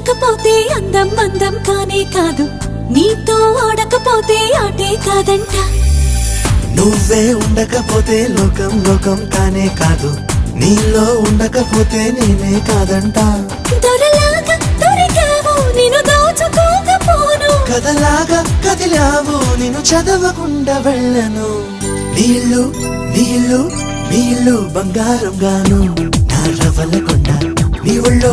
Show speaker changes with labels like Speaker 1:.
Speaker 1: ఉండకపోతే అందం అందం కానే కాదు, నీతో ఆడకపోతే ఆటే కాదంట.
Speaker 2: నువ్వే ఉండకపోతే లోకం లోకం కానే కాదు, నీలో ఉండకపోతే నేనే కాదంట.
Speaker 1: దొరలాగా దొరికావు నిన్ను దోచుకోకపోను,
Speaker 2: కథలాగా కదిలావు నిన్ను చదవకుండా వెళ్ళను. నీళ్ళు నీళ్ళు నీళ్ళు బంగారం గాను, నా రవ్వల కొండ నీ ఒళ్ళో